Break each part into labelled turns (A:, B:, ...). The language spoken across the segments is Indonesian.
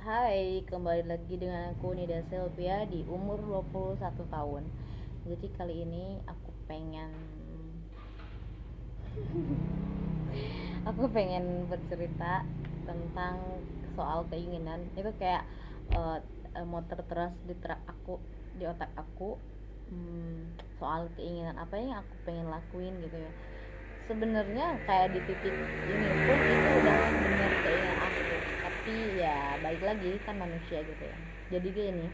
A: Hai, kembali lagi dengan aku Nida Selvia di umur 21 tahun. Jadi kali ini aku pengen bercerita tentang soal keinginan. Itu kayak uh, mau terteras di otak aku. Soal keinginan apa yang aku pengen lakuin gitu ya. Sebenarnya kayak di titik ini pun itu udah bener keinginan aku, tapi ya balik lagi kan manusia gitu ya. Jadi gini,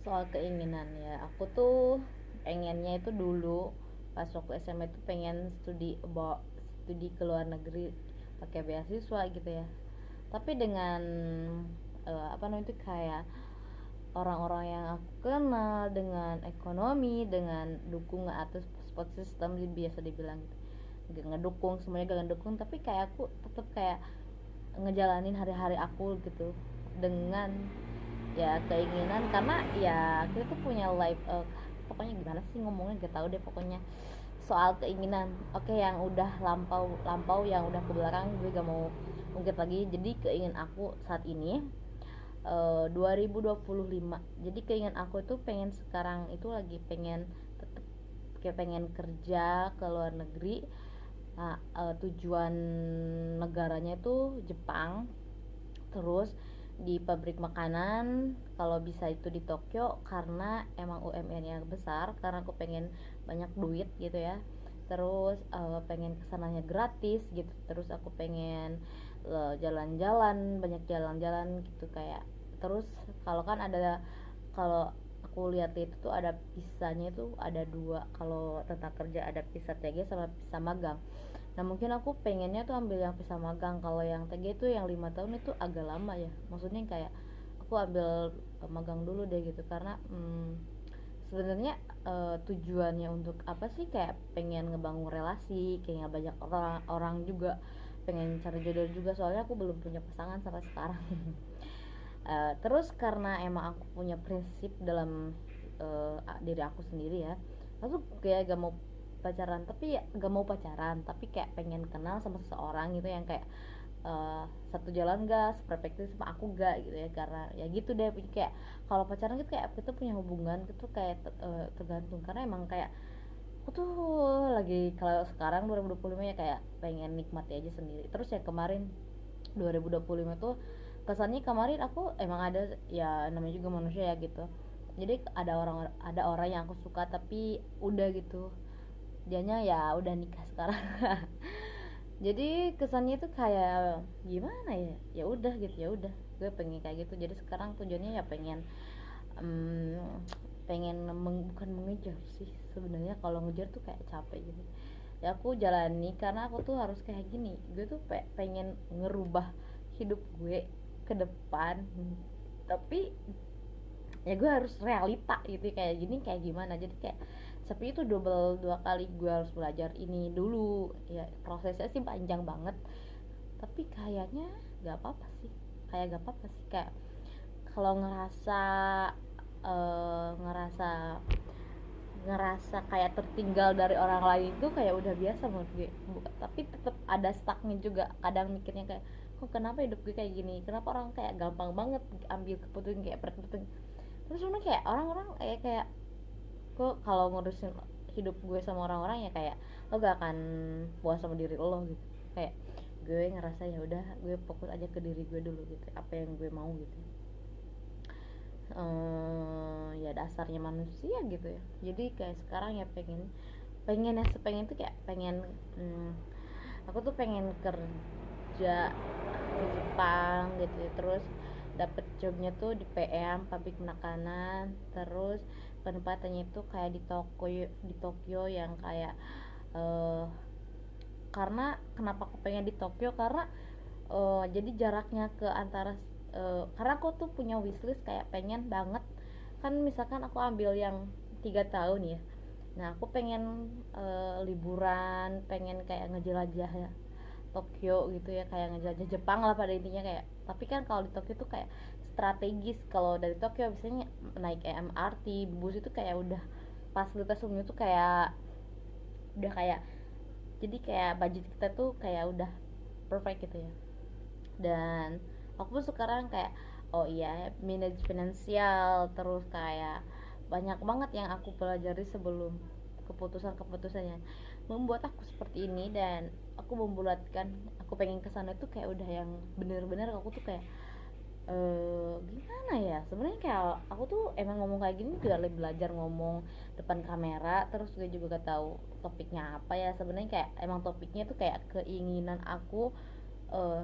A: soal keinginan ya, aku tuh pengennya itu dulu pas waktu SMA itu pengen studi ke luar negeri pakai beasiswa gitu ya. Tapi dengan apa namanya itu kayak orang-orang yang aku kenal, dengan ekonomi, dengan dukungan atau support system biasa dibilang gitu, gak ngedukung, semuanya gak ngedukung, tapi kayak aku tetap kayak ngejalanin hari-hari aku gitu dengan ya keinginan, karena ya kita tuh punya life, pokoknya gimana sih ngomongnya gak tau deh, pokoknya soal keinginan. Oke, yang udah lampau lampau yang udah ke belakang gue gak mau ungkit lagi. Jadi keinginan aku saat ini 2025. Jadi keinginan aku itu pengen sekarang itu lagi pengen tetap kayak pengen kerja ke luar negeri. Nah, tujuan negaranya itu Jepang. Terus di pabrik makanan, kalau bisa itu di Tokyo karena emang UMR-nya besar, karena aku pengen banyak duit gitu ya. Terus pengen kesananya gratis gitu. Terus aku pengen jalan-jalan, banyak jalan-jalan gitu kayak. Terus kalau kan ada, kalau aku lihat itu tuh ada pisahnya, itu ada dua kalau tentang kerja, ada pisah TG sama pisah magang. Nah mungkin aku pengennya tuh ambil yang pisah magang. Kalau yang TG itu yang 5 tahun itu agak lama ya, maksudnya kayak aku ambil magang dulu deh gitu, karena sebenarnya tujuannya untuk apa sih, kayak pengen ngebangun relasi, kayak banyak orang juga, pengen cari jodoh juga, soalnya aku belum punya pasangan sampai sekarang. Terus karena emang aku punya prinsip dalam diri aku sendiri ya, aku tuh kayak gak mau pacaran tapi kayak pengen kenal sama seseorang gitu yang kayak satu jalan gak, seperspektif sama aku gak gitu ya. Karena ya gitu deh, kayak kalau pacaran gitu kayak kita punya hubungan gitu kayak tergantung, karena emang kayak aku tuh lagi, kalau sekarang 2025 ya, kayak pengen nikmati aja sendiri. Terus ya kemarin 2025 tuh kesannya, kemarin aku emang ada ya, namanya juga manusia ya gitu. Jadi ada orang yang aku suka tapi udah gitu, dianya ya udah nikah sekarang. Jadi kesannya tuh kayak gimana ya, ya udah gitu, ya udah gue pengen kayak gitu. Jadi sekarang tujuannya ya pengen um, bukan mengejar sih sebenarnya, kalau ngejar tuh kayak capek gitu ya. Aku jalani karena aku tuh harus kayak gini, gue tuh pengen ngerubah hidup gue ke depan. Tapi ya gue harus realita gitu, kayak gini kayak gimana. Jadi kayak tapi itu dua kali gue harus belajar ini dulu ya. Prosesnya sih panjang banget, tapi kayaknya gak apa-apa sih, kayak kalau ngerasa ngerasa ngerasa kayak tertinggal dari orang lain itu kayak udah biasa menurut gue. Tapi tetap ada stucknya juga, kadang mikirnya kayak kok kenapa hidup gue kayak gini, kenapa orang kayak gampang banget ambil keputusan kayak penting. Terus sebenarnya kayak orang-orang kayak kok kalau ngurusin hidup gue sama orang-orang ya kayak lo gak akan puas sama diri lo gitu. Kayak gue ngerasa ya udah, gue fokus aja ke diri gue dulu gitu, apa yang gue mau gitu. Ya dasarnya manusia gitu ya. Jadi kayak sekarang ya pengen ya, sepengen tuh kayak pengen, aku tuh pengen kerja di Jepang gitu ya. Terus dapet jobnya tuh di PM pabrik makanan. Terus penempatannya itu kayak di Tokyo yang kayak karena kenapa aku pengen di Tokyo, karena jadi jaraknya ke antara karena aku tuh punya wishlist kayak pengen banget, kan misalkan aku ambil yang 3 tahun ya. Nah aku pengen liburan, pengen kayak ngejelajah ya Tokyo gitu ya, kayak ngejelajah Jepang lah pada intinya kayak. Tapi kan kalau di Tokyo tuh kayak strategis, kalau dari Tokyo biasanya naik MRT bus itu kayak udah fasilitas umumnya tuh kayak udah kayak, jadi kayak budget kita tuh kayak udah perfect gitu ya. Dan aku pun sekarang kayak oh iya manage finansial, terus kayak banyak banget yang aku pelajari sebelum keputusan-keputusannya membuat aku seperti ini. Dan aku membulatkan aku pengen kesana itu kayak udah yang bener-bener aku tuh kayak gimana ya, sebenarnya kayak aku tuh emang ngomong kayak gini juga lebih belajar ngomong depan kamera, terus gue juga gak tahu topiknya apa ya. Sebenarnya kayak emang topiknya tuh kayak keinginan aku, eh,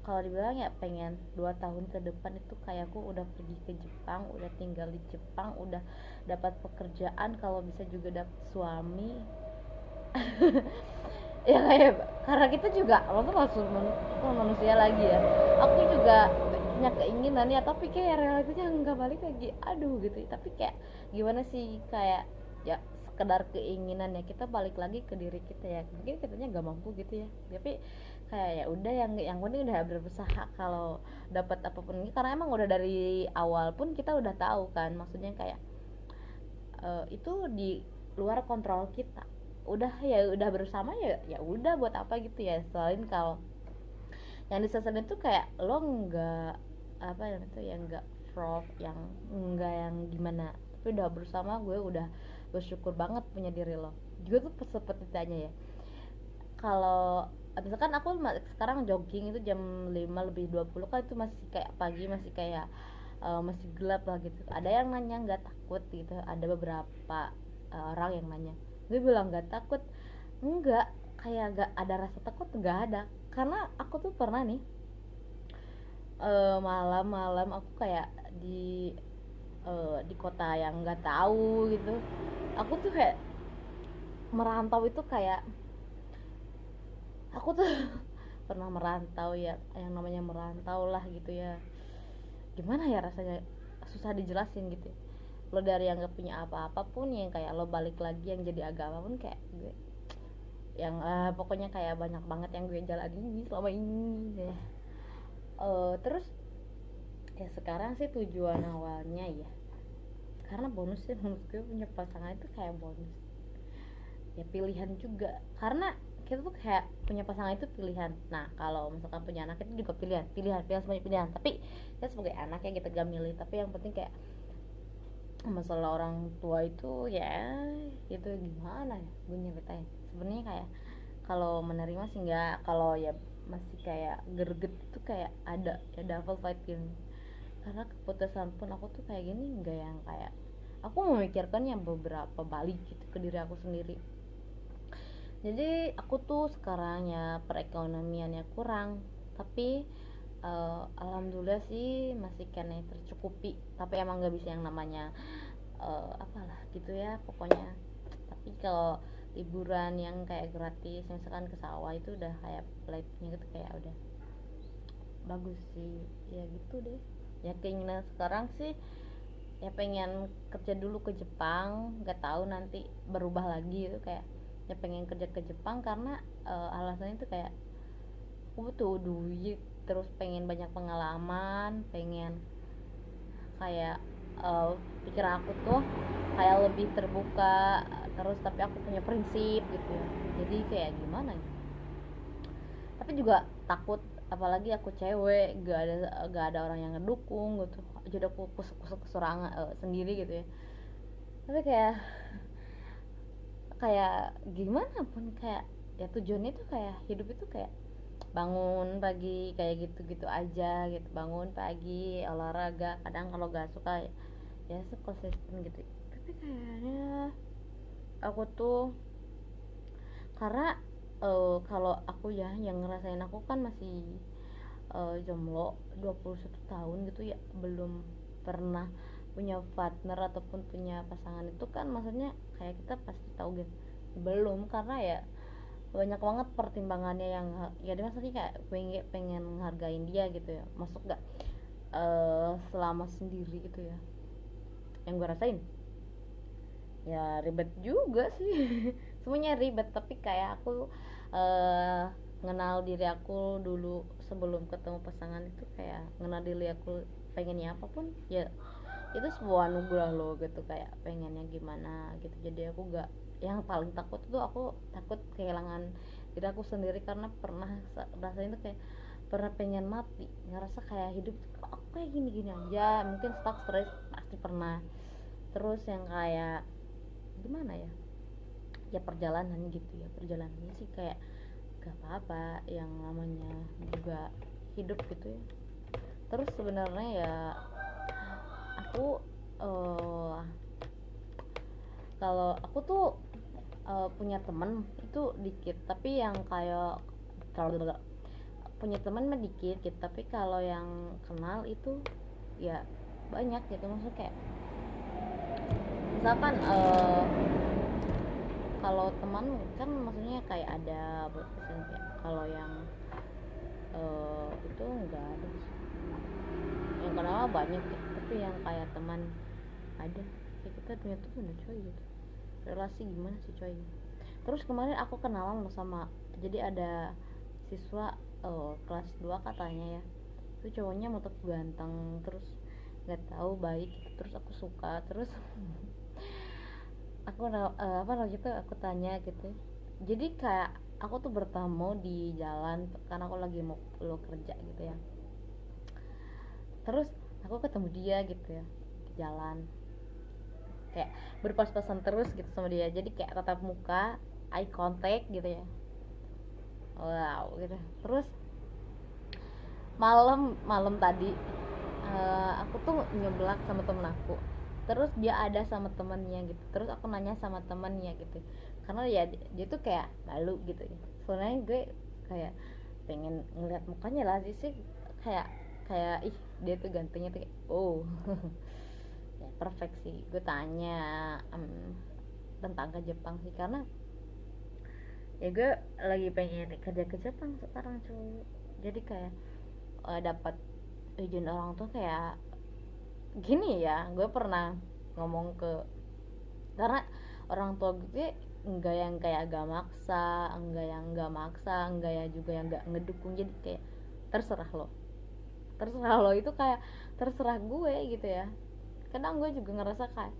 A: kalau dibilang ya pengen 2 tahun ke depan itu kayak aku udah pergi ke Jepang, udah tinggal di Jepang, udah dapat pekerjaan, kalau bisa juga dapat suami. Ya kayak karena kita juga waktu masuk manusia lagi ya, aku juga punya keinginan ya, tapi kayak realitanya nggak balik lagi, aduh gitu. Tapi kayak gimana sih, kayak ya sekedar keinginan ya, kita balik lagi ke diri kita ya, mungkin katanya nggak mampu gitu ya, tapi kayak ya udah, yang penting udah berusaha. Kalau dapat apapun ini karena emang udah dari awal pun kita udah tahu kan, maksudnya kayak itu di luar kontrol kita. Udah ya udah bersama ya, ya udah buat apa gitu ya. Selain kalau yang diseselin itu kayak lo nggak apa ya itu yang nggak prof, yang nggak yang gimana, tapi udah bersama gue udah bersyukur banget punya diri lo juga tuh. Seperti tanya ya, kalau misalkan aku sekarang jogging itu jam 5:20 kan, itu masih kayak pagi, masih kayak masih gelap lah gitu. Ada yang nanya nggak takut gitu, ada beberapa orang yang nanya. Gue bilang nggak takut, enggak, kayak gak ada rasa takut, nggak ada. Karena aku tuh pernah nih, malam-malam aku kayak di kota yang nggak tahu gitu. Aku tuh kayak merantau itu kayak aku tuh pernah merantau ya, yang namanya merantau lah gitu ya. Gimana ya rasanya, susah dijelasin gitu. Lo dari yang gak punya apa-apa pun, yang kayak lo balik lagi yang jadi agama pun, kayak gue yang pokoknya kayak banyak banget yang gue jalanin selama ini ya. Terus ya sekarang sih tujuan awalnya ya, karena bonus sih menurut gue punya pasangan itu kayak bonus ya, pilihan juga. Karena kita tuh kayak punya pasangan itu pilihan. Nah kalau misalkan punya anak itu juga pilihan semuanya pilihan. Tapi kita sebagai anak ya kita gak milih, tapi yang penting kayak masalah orang tua itu ya gitu. Gimana ya gue nyeritain, sebenarnya kayak kalau menerima sih enggak, kalau ya masih kayak greget itu kayak ada ya double fight gitu. Karena keputusan pun aku tuh kayak gini enggak yang kayak aku memikirkannya beberapa balik gitu ke diri aku sendiri. Jadi aku tuh sekarang ya perekonomiannya kurang, tapi alhamdulillah sih masih kena tercukupi. Tapi emang nggak bisa yang namanya apalah gitu ya pokoknya. Tapi kalau liburan yang kayak gratis misalkan ke sawah itu udah kayak plate-nya gitu, kayak udah bagus sih ya gitu deh. Ya keinginan sekarang sih ya pengen kerja dulu ke Jepang, nggak tahu nanti berubah lagi itu kayak ya pengen kerja ke Jepang karena alasannya itu kayak aku butuh duit, terus pengen banyak pengalaman, pengen kayak pikiran aku tuh kayak lebih terbuka, terus tapi aku punya prinsip gitu ya. Jadi kayak gimana ya, tapi juga takut, apalagi aku cewek, gak ada orang yang ngedukung gitu. Jadi aku kusuk keserangan sendiri gitu ya. Tapi kayak gimana pun kayak ya tujuannya itu kayak hidup itu kayak bangun pagi kayak gitu-gitu aja gitu, bangun pagi olahraga, kadang kalau gak suka ya konsisten gitu. Tapi kayaknya aku tuh karena kalau aku ya yang ngerasain, aku kan masih jomblo 21 tahun gitu ya, belum pernah punya partner ataupun punya pasangan. Itu kan maksudnya kayak kita pasti tahu gitu belum, karena ya banyak banget pertimbangannya yang ya dia maksudnya kayak pengen menghargain dia gitu ya, masuk gak selama sendiri gitu ya. Yang gue rasain ya ribet juga sih semuanya ribet, tapi kayak aku ngenal diri aku dulu sebelum ketemu pasangan itu, kayak ngenal diri aku pengennya apapun ya itu sebuah anugerah loh gitu, kayak pengennya gimana gitu. Jadi aku gak, yang paling takut tuh aku takut kehilangan diri aku sendiri, karena pernah rasanya tuh kayak pernah pengen mati, ngerasa kayak hidup kok aku kayak gini-gini aja, mungkin stuck, stres, pasti pernah. Terus yang kayak gimana ya, ya perjalanan gitu ya, perjalanannya sih kayak gak apa-apa, yang namanya juga hidup gitu ya. Terus sebenarnya ya aku uh, kalau aku tuh punya temen itu dikit, tapi yang kayak kalau punya temen mah dikit gitu, tapi kalau yang kenal itu ya banyak gitu. Maksudnya kayak misalkan kalau teman kan maksudnya kayak ada batasan, kayak kalau yang itu enggak ada sih. Yang kenal banyak ya, tapi yang kayak teman ada, kayak kita punya teman ya coy gitu, relasi gimana sih coy. Terus kemarin aku kenalan loh sama, jadi ada siswa kelas 2 katanya ya, itu cowoknya motor ganteng, terus nggak tahu baik gitu. Terus aku suka, terus aku apa gitu, aku tanya gitu. Jadi kayak aku tuh bertamu di jalan karena aku lagi mau lo kerja gitu ya. Terus aku ketemu dia gitu ya di jalan, kayak berpas-pasan terus gitu sama dia, jadi kayak tatap muka, eye contact gitu ya, wow gitu. Terus malam malam tadi aku tuh nyeblak sama temen aku, terus dia ada sama temennya gitu. Terus aku nanya sama temennya gitu, karena ya dia tuh kayak malu gitu ya. Soalnya gue kayak pengen ngeliat mukanya lah sih, kayak kayak ih dia tuh gantengnya tuh kayak, oh ya perfect sih. Gue tanya tentang ke Jepang sih, karena ya gue lagi pengen kerja ke Jepang sekarang cuy. Jadi kayak dapat izin orang tuh kayak gini ya. Gue pernah ngomong ke, karena orang tua gue enggak yang kayak agak maksa, enggak yang enggak maksa, enggak ya juga yang enggak ngedukung. Jadi kayak terserah lo, terserah lo, itu kayak terserah gue gitu ya. Kadang gue juga ngerasa kayak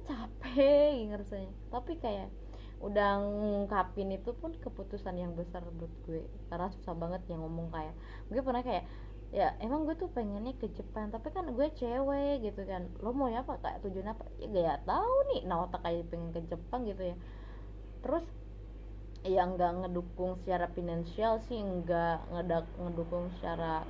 A: capek ngerasanya, tapi kayak udah ngungkapin itu pun keputusan yang besar buat gue, karena susah banget yang ngomong. Kayak gue pernah kayak, ya emang gue tuh pengennya ke Jepang, tapi kan gue cewek gitu kan, lo mau ya apa, kayak tujuan apa ya, gak tahu nih, nah otak kayak pengen ke Jepang gitu ya. Terus ya nggak ngedukung secara finansial sih, nggak ngedukung secara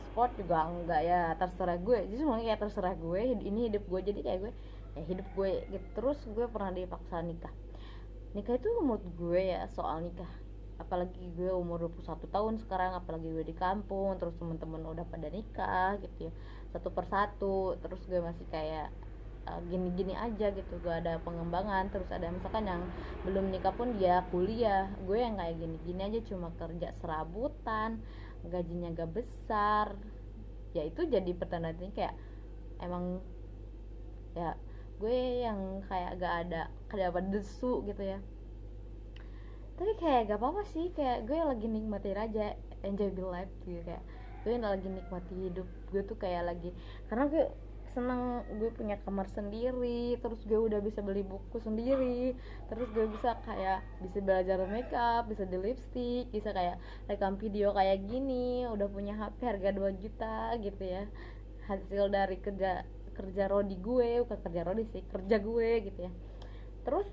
A: sport juga enggak ya, terserah gue. Jadi semuanya kayak terserah gue, ini hidup gue, jadi kayak gue ya hidup gue gitu. Terus gue pernah dipaksa nikah. Nikah itu menurut gue ya, soal nikah, apalagi gue umur 21 tahun sekarang, apalagi gue di kampung, terus temen-temen udah pada nikah gitu ya, satu persatu. Terus gue masih kayak gini-gini aja gitu, gak ada pengembangan. Terus ada misalkan yang belum nikah pun dia kuliah, gue yang kayak gini-gini aja, cuma kerja serabutan, gajinya gak besar. Ya itu jadi pertanyaan kayak, emang ya gue yang kayak gak ada, kayak apa desu gitu ya. Tapi kayak gak apa-apa sih, kayak gue lagi nikmatin aja, enjoy the life gitu. Kayak gue lagi nikmati hidup gue tuh kayak lagi, karena gue seneng, gue punya kamar sendiri, terus gue udah bisa beli buku sendiri, terus gue bisa kayak bisa belajar makeup, bisa di lipstick, bisa kayak rekam video kayak gini, udah punya HP harga 2 juta gitu ya, hasil dari kerja kerja rodi gue, bukan kerja rodi sih, kerja gue gitu ya. Terus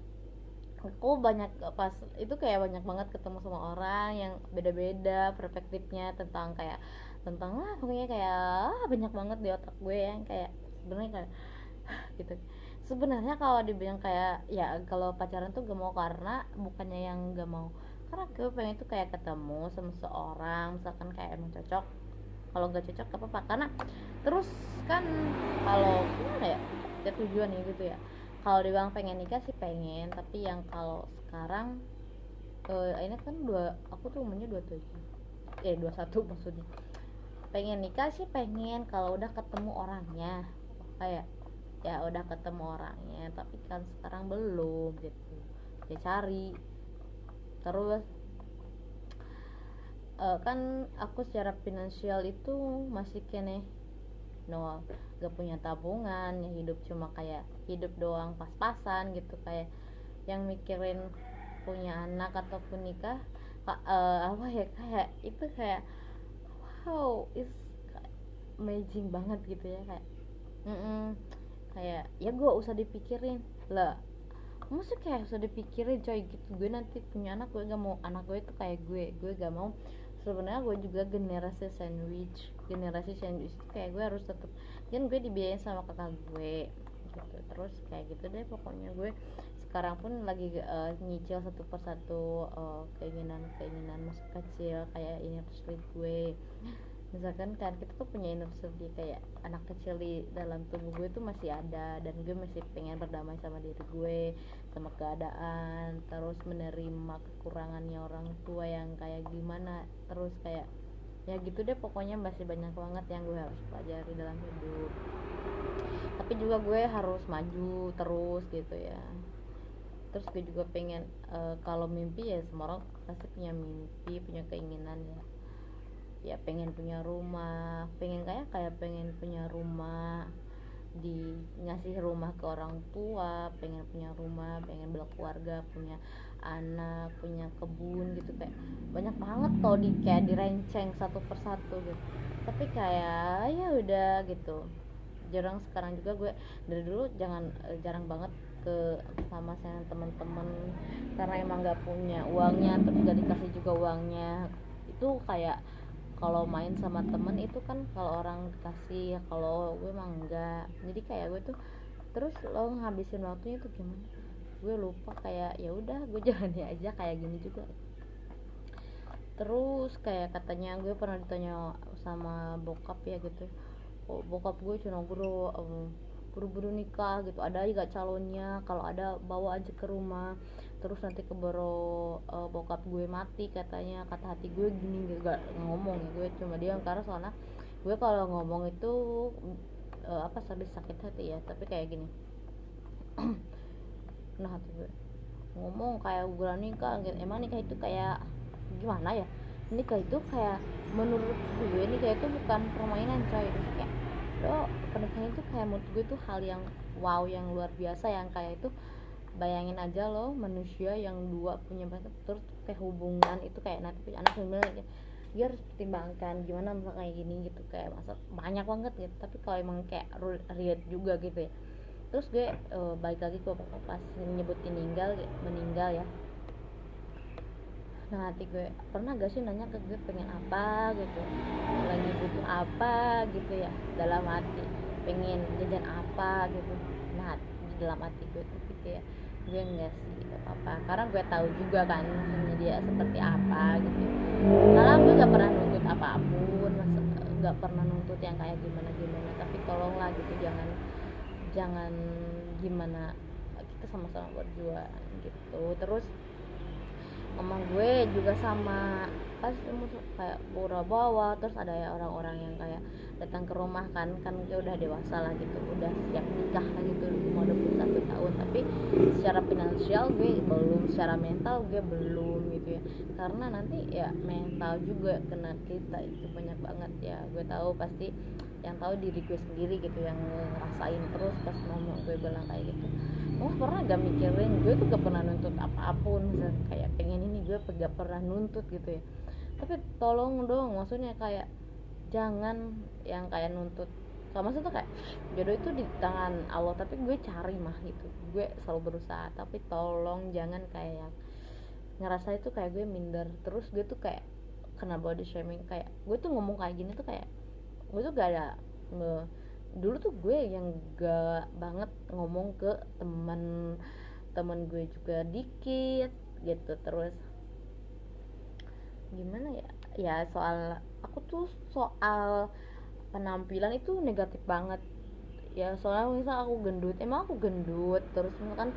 A: aku banyak pas itu kayak banyak banget ketemu sama orang yang beda-beda perspektifnya tentang kayak, tentang pokoknya kayak banyak banget di otak gue yang kayak sebenarnya kayak gitu. Sebenarnya kalau dibilang kayak ya kalau pacaran tuh gak mau, karena bukannya yang gak mau, karena gue pengen tuh kayak ketemu sama seorang, misalkan kayak emang cocok. Kalau gak cocok gak apa-apa, karena terus kan kalau gimana ya, ya tujuan ya gitu ya. Kalau dibilang pengen nikah sih pengen, tapi yang kalau sekarang ini kan aku tuh umurnya 27, 21 maksudnya. Pengen nikah sih pengen kalau udah ketemu orangnya, kayak ya udah ketemu orangnya, tapi kan sekarang belum gitu, ya cari. Terus kan aku secara finansial itu masih kene nol, gak punya tabungan ya, hidup cuma kayak hidup doang pas-pasan gitu. Kayak yang mikirin punya anak ataupun nikah apa ya, kayak itu kayak how is amazing banget gitu ya, kayak kayak ya gue usah dipikirin lah, maksudnya kayak usah dipikirin coy gitu. Gue nanti punya anak, gue gak mau anak gue itu kayak gue gak mau. Sebenarnya gue juga generasi sandwich itu kayak gue harus tetap, kan gue dibiayain sama kakak gue gitu. Terus kayak gitu deh pokoknya. Gue sekarang pun lagi nyicil satu persatu keinginan masa kecil, kayak ini terus gue misalkan kan kita tuh punya inner child, kayak anak kecil di dalam tubuh gue tuh masih ada, dan gue masih pengen berdamai sama diri gue, sama keadaan, terus menerima kekurangannya orang tua yang kayak gimana, terus kayak ya gitu deh pokoknya. Masih banyak banget yang gue harus pelajari dalam hidup, tapi juga gue harus maju terus gitu ya. Terus gue juga pengen kalau mimpi ya semua orang pasti punya mimpi, punya keinginan ya. Ya pengen punya rumah, pengen punya rumah, ngasih rumah ke orang tua, pengen punya rumah, pengen berkeluarga, punya anak, punya kebun gitu, kayak banyak banget tuh kayak direnceng satu persatu gitu. Tapi kayak ya udah gitu. Sekarang juga gue dari dulu jarang banget ke sama saya teman-teman, karena emang nggak punya uangnya, terus gak dikasih juga uangnya. Itu kayak kalau main sama temen itu kan kalau orang dikasih, kalau gue emang enggak. Jadi kayak gue tuh terus lo ngabisin waktunya tuh gimana, gue lupa. Kayak ya udah gue jalani aja kayak gini juga. Terus kayak katanya, gue pernah ditanya sama bokap ya gitu, oh, bokap gue cuma buru-buru nikah gitu, ada gak calonnya, kalau ada bawa aja ke rumah. Terus nanti keburu bokap gue mati katanya, kata hati gue gini gitu. Gak ngomong ya, gue cuma diam karena soalnya gue kalau ngomong itu sadis sakit hati ya. Tapi kayak gini, nah hati gue ngomong kayak gue nikah gitu. Emang nikah itu kayak gimana ya, nikah itu kayak menurut gue nikah itu bukan permainan coy. Terus kayak pernikahan itu kayak menurut gue tuh hal yang wow, yang luar biasa, yang kayak itu bayangin aja lo manusia yang dua punya pasangan, terus kayak hubungan itu kayak nanti punya anak, sebenarnya dia harus pertimbangkan gimana misalnya kayak gini gitu, kayak masa banyak banget gitu. Tapi kalau emang kayak real juga gitu ya. Terus gue balik lagi ke pas menyebut meninggal ya. Nah hati gue pernah gak sih nanya ke gue pengen apa gitu, lagi butuh apa gitu ya, dalam hati pengen jajan apa gitu. Nah di dalam hati gue tuh kayak gue enggak sih, gak apa-apa, karena gue tahu juga kan maksudnya dia seperti apa gitu. Karena gue gak pernah nuntut apapun, gak pernah nuntut yang kayak gimana. Tapi tolonglah gitu, jangan gimana, kita sama-sama berjuang gitu. Terus sama gue juga sama, pas kayak pura bawa. Terus ada ya orang-orang yang kayak datang ke rumah kan dia udah dewasa lah gitu, udah siap nikah lah gitu, mau 21 tahun, tapi secara finansial gue belum, secara mental gue belum gitu ya. Karena nanti ya mental juga kena kita itu banyak banget ya. Gue tahu pasti yang tahu diri gue sendiri gitu, yang ngerasain. Terus pas ngomong gue bilang kayak gitu, pernah gak mikirin, gue tuh gak pernah nuntut apapun, misalnya kayak pengen ini, gue gak pernah nuntut gitu ya. Tapi tolong dong, maksudnya kayak jangan yang kayak nuntut. Kalau maksudnya kayak jodoh itu di tangan Allah, tapi gue cari mah gitu, gue selalu berusaha. Tapi tolong jangan kayak ngerasa itu kayak gue minder. Terus gue tuh kayak kena body shaming, kayak gue tuh ngomong kayak gini tuh kayak gue tuh gak ada dulu tuh gue yang gak banget ngomong ke temen gue juga dikit gitu. Terus gimana ya, soal penampilan itu negatif banget ya. Soalnya misal aku gendut, emang aku gendut, terus kan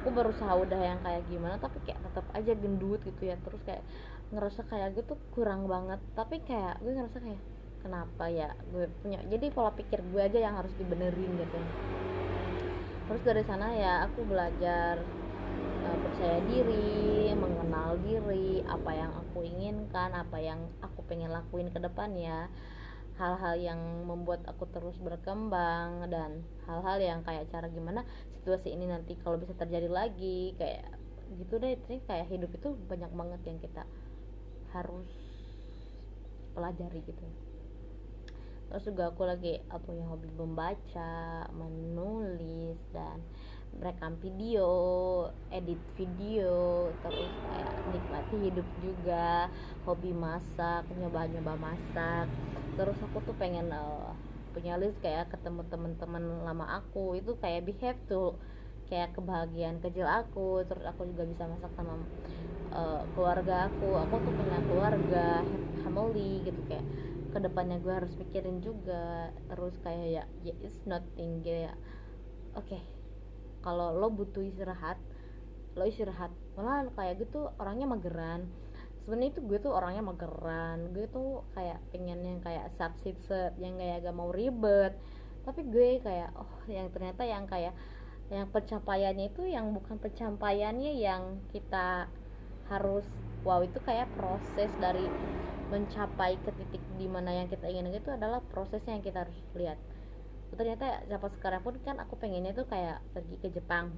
A: aku berusaha udah yang kayak gimana, tapi kayak tetap aja gendut gitu ya. Terus kayak ngerasa kayak gue tuh kurang banget, tapi kayak gue ngerasa kayak kenapa ya gue punya, jadi pola pikir gue aja yang harus dibenerin gitu. Terus dari sana ya aku belajar percaya diri, mengenal diri, apa yang aku inginkan, apa yang aku pengen lakuin ke depannya, hal-hal yang membuat aku terus berkembang, dan hal-hal yang kayak cara gimana situasi ini nanti kalau bisa terjadi lagi, kayak gitu deh. Kayak hidup itu banyak banget yang kita harus pelajari gitu. Terus juga aku lagi punya hobi membaca, menulis, dan merekam video, edit video, terus kayak nikmati hidup juga, hobi masak, nyoba-nyoba masak. Terus aku tuh pengen punya list kayak ketemu teman-teman lama aku, itu kayak behave tuh kayak kebahagiaan kecil aku. Terus aku juga bisa masak sama keluarga aku tuh punya keluarga, family gitu, kayak kedepannya gue harus pikirin juga. Terus kayak ya it's nothing gitu ya. Oke, kalau lo butuh istirahat, lo istirahat. Malah kayak gitu orangnya mageran. Sebenarnya itu gue tuh orangnya mageran, gue tuh kayak pengen yang kayak sat yang kayak gak mau ribet. Tapi gue kayak yang ternyata yang kayak yang pencapaiannya itu yang bukan pencapaiannya yang kita harus wow, itu kayak proses dari mencapai ke titik dimana yang kita ingin itu adalah prosesnya yang kita harus lihat. Ternyata sampai sekarang pun kan aku pengennya tuh kayak pergi ke Jepang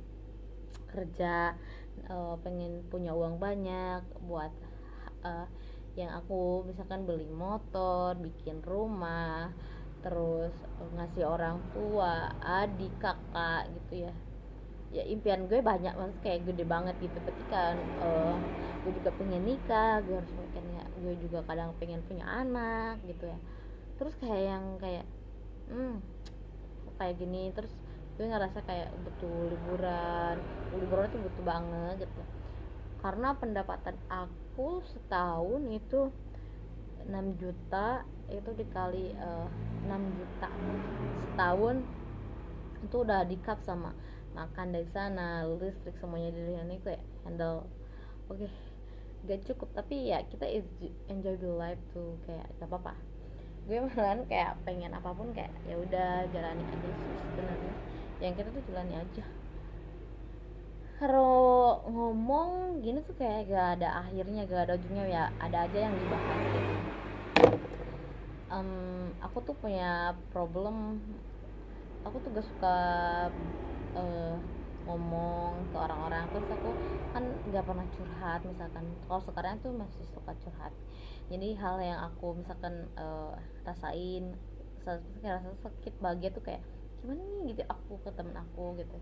A: kerja, pengen punya uang banyak buat yang aku misalkan beli motor, bikin rumah, terus ngasih orang tua, adik, kakak gitu ya. Ya impian gue banyak, maksud kayak gede banget gitu. Ketika gue juga pengen nikah, gue harus pengen ya, gue juga kadang pengen punya anak gitu ya. Terus kayak yang kayak kayak gini, terus gue ngerasa kayak butuh liburan. Liburan itu butuh banget gitu, karena pendapatan aku setahun itu 6 juta, itu dikali 6 juta setahun, itu udah di cut sama makan dari sana, listrik, semuanya dari sana, kayak handle. Oke, gak cukup, tapi ya kita enjoy the life tuh, kayak gak apa-apa. Gue malahan kayak pengen apapun kayak ya udah jalani aja sih sebenarnya, yang kita tuh jalani aja. Kalau ngomong gini tuh kayak gak ada akhirnya, gak ada ujungnya, ya ada aja yang dibahas gitu. Aku tuh punya problem, aku tuh gak suka ngomong ke orang-orang. Terus aku kan gak pernah curhat misalkan. Kalau sekarang tuh masih suka curhat, jadi hal yang aku misalkan rasain, rasa sakit, bahagia tuh kayak gimana nih gitu, aku ke temen aku gitu,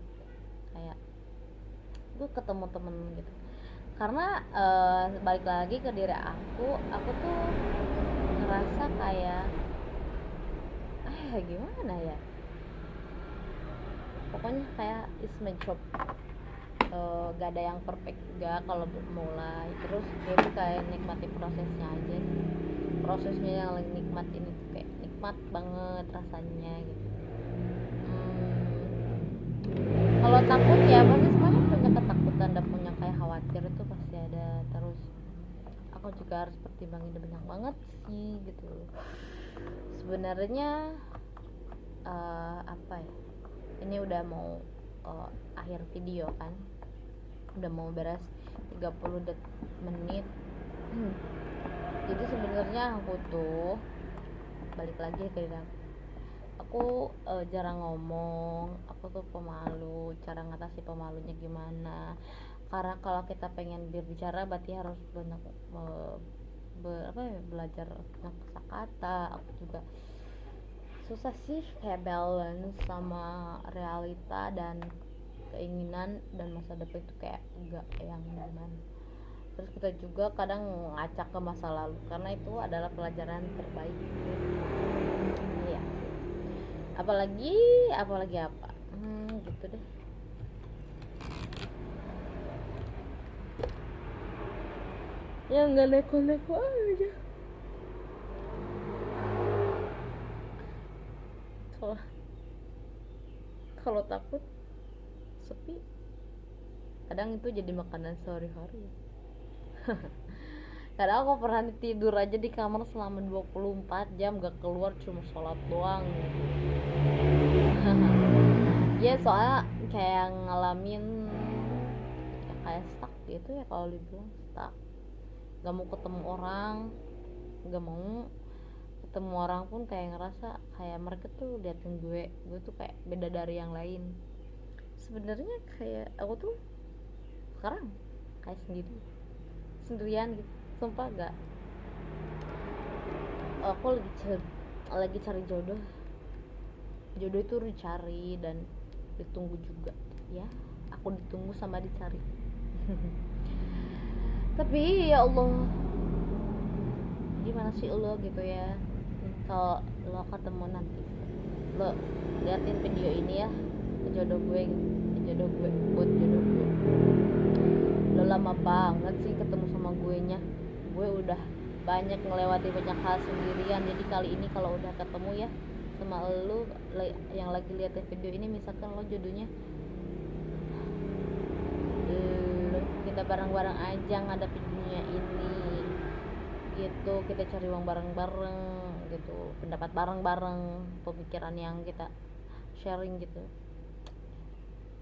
A: kayak gue ketemu temen gitu. Karena balik lagi ke diri aku tuh ngerasa kayak gimana ya, pokoknya kayak is my job. Gak ada yang perfect juga kalau mulai. Terus gue tuh kayak nikmati prosesnya aja sih. Prosesnya yang lagi nikmatin itu kayak nikmat banget rasanya gitu. Kalau takut ya pasti semuanya punya ketakutan dan punya kayak khawatir, itu pasti ada. Terus aku juga harus pertimbangin banyak banget sih gitu. Sebenarnya apa ya, ini udah mau akhir video kan, udah mau beres 30 menit. Jadi sebenarnya aku tuh balik lagi ke diri aku, jarang ngomong, aku tuh pemalu. Cara ngatasi pemalunya gimana, karena kalau kita pengen berbicara berarti harus banyak belajar banyak kosakata. Aku juga susah sih kayak balance sama realita dan keinginan dan masa depan itu kayak enggak yang gimana. Terus kita juga kadang ngacak ke masa lalu karena itu adalah pelajaran terbaik. Iya, apalagi apa gitu deh. Ya nggak neko-neko aja. Kalau takut sepi, kadang itu jadi makanan sehari-hari. Kadang aku pernah tidur aja di kamar selama 24 jam gak keluar, cuma sholat doang gitu. Ya soalnya kayak ngalamin ya, kayak stuck gitu ya, kalau dibilang stuck. Gak mau ketemu orang, gak mau ketemu orang pun kayak ngerasa kayak mereka tuh liatin gue tuh kayak beda dari yang lain. Sebenarnya kayak aku tuh sekarang kayak sendirian gitu, sumpah. Gak aku lagi cari jodoh. Jodoh itu dicari dan ditunggu juga ya. Aku ditunggu sama dicari. Tapi ya Allah, gimana sih lo gitu ya, kalau lo ketemu nanti, lo liatin video ini ya, jodoh gue gitu, jodoh gue, buat jodoh gue. Lo lama banget sih ketemu sama gue nya. Gue udah banyak melewati banyak hal sendirian, jadi kali ini kalau udah ketemu ya sama lo yang lagi lihat video ini, misalkan lo jodohnya, kita bareng-bareng aja ngadepin dunia ini gitu. Kita cari uang bareng-bareng gitu, pendapat bareng-bareng, pemikiran yang kita sharing gitu.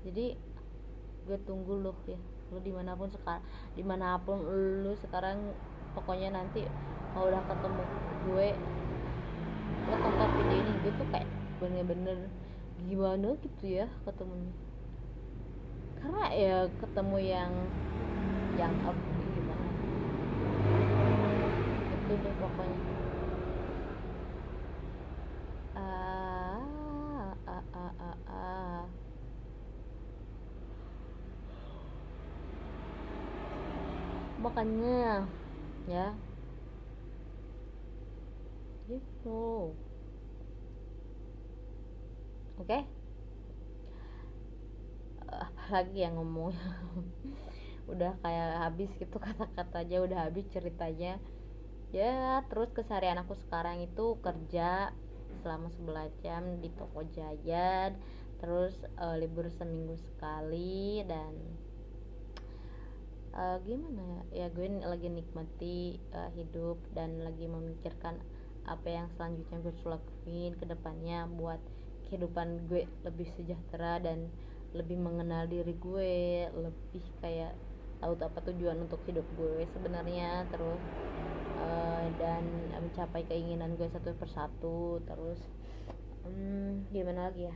A: Jadi gue tunggu lo ya, lo dimanapun lo sekarang, pokoknya nanti kalau udah ketemu gue, lo tonton video ini. Gue tuh kayak bener-bener gimana gitu ya ketemunya, karena ya ketemu yang up gimana itu deh pokoknya. Makanya ya gitu. Oke. Apalagi yang ngomong udah kayak habis gitu, kata-katanya udah habis, ceritanya ya. Terus keseharian aku sekarang itu kerja selama 11 jam di toko jajan, terus libur seminggu sekali, dan gimana ya, gue lagi nikmati hidup dan lagi memikirkan apa yang selanjutnya gue harus lakuin ke depannya buat kehidupan gue lebih sejahtera dan lebih mengenal diri gue, lebih kayak tahu apa tujuan untuk hidup gue sebenarnya. Terus dan mencapai keinginan gue satu persatu. Terus gimana lagi ya,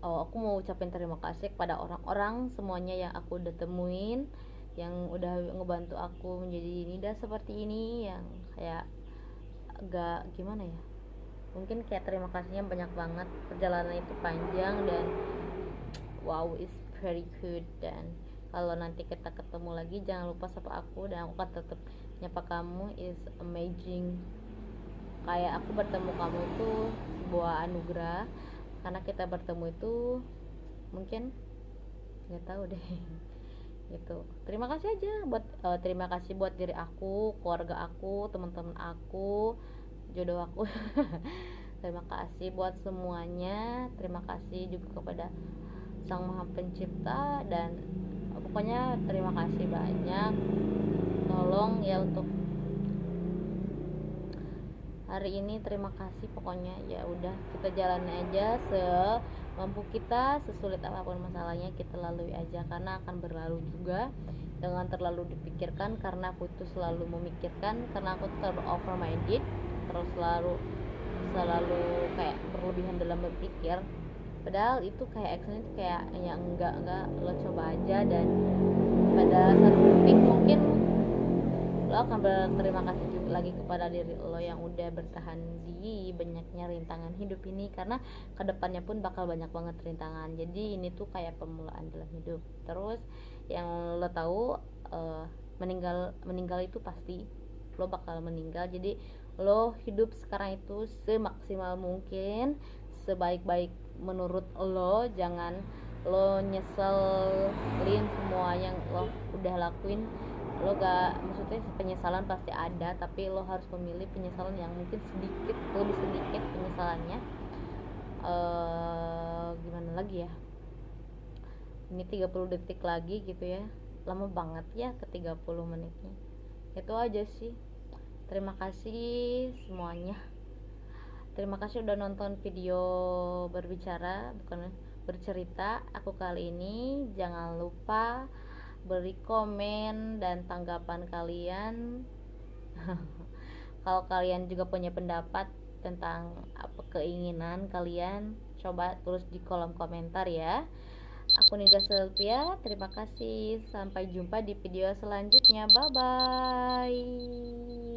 A: aku mau ucapin terima kasih kepada orang-orang semuanya yang aku udah temuin, yang udah ngebantu aku menjadi Nida seperti ini, yang kayak agak gimana ya, mungkin kayak terima kasihnya banyak banget. Perjalanan itu panjang dan wow, it's very good. Dan kalau nanti kita ketemu lagi, jangan lupa sapa aku dan aku akan tetap nyapa kamu. Is amazing, kayak aku bertemu kamu itu sebuah anugerah, karena kita bertemu itu mungkin nggak tahu deh gitu. Terima kasih aja buat terima kasih buat diri aku, keluarga aku, teman-teman aku, jodoh aku. Terima kasih buat semuanya. Terima kasih juga kepada Sang Maha Pencipta, dan pokoknya terima kasih banyak. Tolong ya untuk hari ini, terima kasih pokoknya. Ya udah, kita jalani aja semampu kita, sesulit apapun masalahnya kita lalui aja, karena akan berlalu juga. Jangan terlalu dipikirkan, karena aku tuh selalu memikirkan, karena aku terlalu over minded, terus selalu kayak berlebihan dalam berpikir. Padahal itu kayak action itu kayak yang enggak, lo coba aja, dan pada satu titik mungkin lo akan berterima kasih juga lagi kepada diri lo yang udah bertahan di banyaknya rintangan hidup ini, karena kedepannya pun bakal banyak banget rintangan. Jadi ini tuh kayak pemulaan dalam hidup. Terus yang lo tahu, meninggal itu pasti, lo bakal meninggal. Jadi lo hidup sekarang itu semaksimal mungkin, sebaik-baik menurut lo. Jangan lo nyeselin semua yang lo udah lakuin. Lo gak, maksudnya penyesalan pasti ada, tapi lo harus memilih penyesalan yang mungkin sedikit, lebih sedikit penyesalannya. Gimana lagi ya, ini 30 detik lagi gitu ya, lama banget ya ke 30 menitnya. Itu aja sih. Terima kasih semuanya. Terima kasih udah nonton video berbicara, bukan bercerita aku kali ini. Jangan lupa beri komen dan tanggapan kalian. Kalau kalian juga punya pendapat tentang apa keinginan kalian, coba tulis di kolom komentar ya. Aku Nida Sylvia, terima kasih. Sampai jumpa di video selanjutnya. Bye bye.